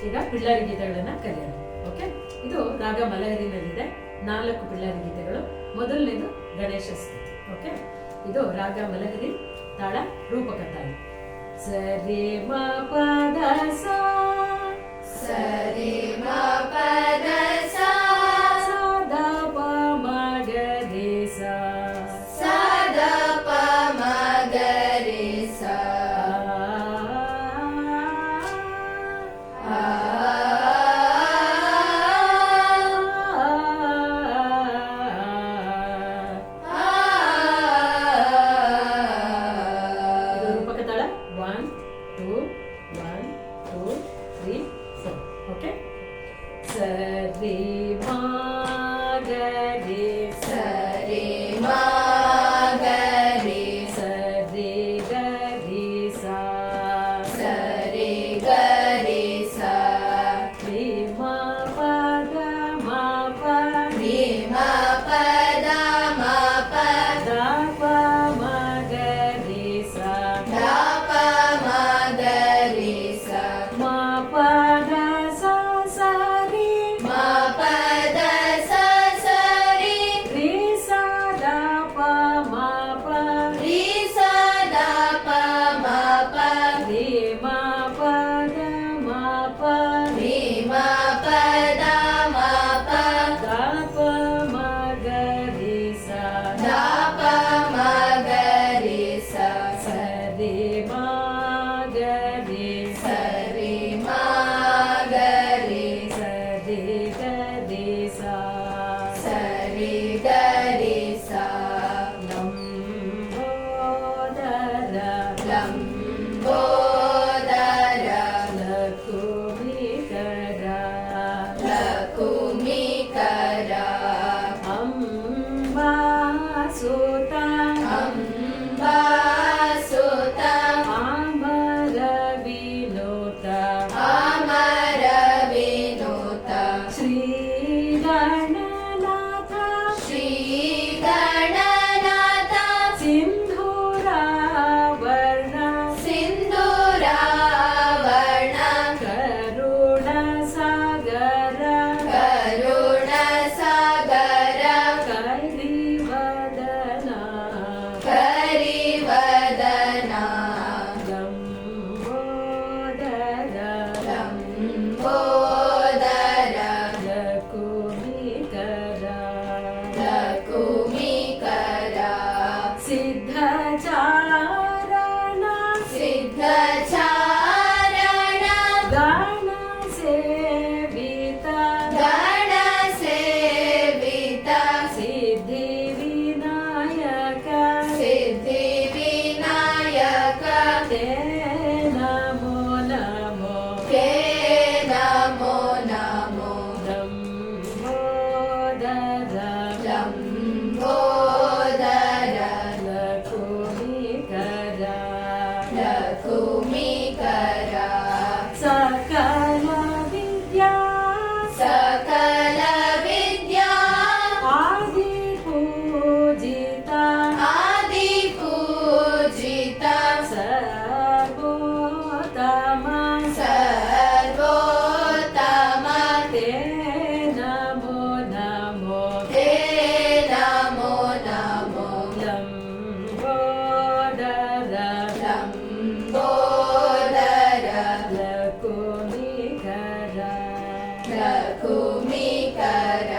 ಈಗ ಪಿಳ್ಳಾರಿ ಗೀತೆಗಳನ್ನ ಕಲಿಯೋಣ. ಓಕೆ, ಇದು ರಾಗ ಮಲಹರಿನಲ್ಲಿದೆ. 4 ಪಿಳ್ಳಾರಿ ಗೀತೆಗಳು. ಮೊದಲನೇದು ಗಣೇಶ ಸ್ತುತಿ. ಓಕೆ, ಇದು ರಾಗ ಮಲಹರಿ, ತಾಳ ರೂಪಕ ತಾಳ. ಸರಿ ಮ ಪದ ಸಾ, ಸರಿ ಮ ಪದ ಸಾ, ಸದ ಪ ಮ ಗ ರೆ ಸಾ, ಸದ ಪ ಮ ಗ ರೆ ಸಾ, ಇದು ರೂಪಕ ತಾಳ. 1 2 1 2 3 4. ಓಕೆ, ಸರಿ ಮ ಗ ರೆ ಸರಿ ಮ ಗ ರೆ, ಸರಿ ಗ ರಿ ಸಾ, ಸರಿ ಗ ರೆ ಸಾ, ರಿ ಮ ಪದ ಮ ಪ, ರಿ ಮ ಪದ ಮ ಪ, ದ ಪ ಮ ಗ ರೆ ಸಾ, ದ ಪ ಮ ಗ ರೆ ಸಾ, ಮ ಪದ ಸ ಸ ರಿ, ಮ ಪದ ಸ ಸ ರಿ, ರಿ ಸಾ ದ ಪ ಮ ಪ, ರಿ ಸ ದ ಪ ಮ ಪ, ರಿ ಮ ಪದ ಮ ಪ, ರಿ ಮ ಪದ ಮ ಪ, ದ ಪ ಮ ಗ ರೆ ಸಾ, ದ ಪ ಮ ಗ ರೆ ಸಾ, ಸರಿ ಮ ಗ ರೆ ಸರಿ ಮ ಗ ರೆ, ಸರಿ ಗ ರೆ ಸಾ, ಸರಿ ಗ ರೆ ಸಾ, ಲಂಬೋದರ ಲಂಬೋದರ ಲಕುಮಿಕರ ಲಕುಮಿಕರ ಅಂಬಾ ಸುತ ಅಂಬಾ ಸುತ ಅಮರ ವಿನೋತ ಅಮರ ವಿನೋತ ಶ್ರೀ ಗಣನಾಥ ಶ್ರೀ ಗಣನಾಥ ಸಿಂಧೂರ ವರ್ಣ ಸಿಂಧೂರ ವರ್ಣ ಕರುಣ ಸಾಗರ ಕರುಣ ಸಾಗರ ಕರಿವದನ ಕರಿವದನ ಲಂಬೋದರ ಲಂಬೋದರ ಲಕುಮಿಕರ ಲಕುಮಿಕರ ಸಿದ್ಧಚಾರಣ ಸಿದ್ಧಚಾರಣ ಗಣ ಸೇವಿತ ಗಣ ಸೇವಿತ ಸಿದ್ಧಿ ವಿನಾಯಕ ಸಿದ್ಧಿ ವಿನಾಯಕ ತೇ ನಮೋ ನಮೋ ತೇ ನಮೋ ನಮೋ ಲಂಬೋದರ ಲಂಬೋದರ ಲಕುಮಿಕರ ಲಕುಮಿಕರ ಸಕಲ ವಿದ್ಯಾ ಸಕಲ ವಿದ್ಯಾ ಆದಿ ಪೂಜಿತ ಆದಿ ಪೂಜಿತ ಸರ್ವೋತ್ತಮ ಸರ್ವೋತ್ತಮ ತೇ ನಮೋ ನಮೋ ತೇ ನಮೋ ನಮೋ ಲಂಬೋದರ ಲಂಬೋದರ ಲಕುಮಿಕರ ಲಕುಮಿಕರ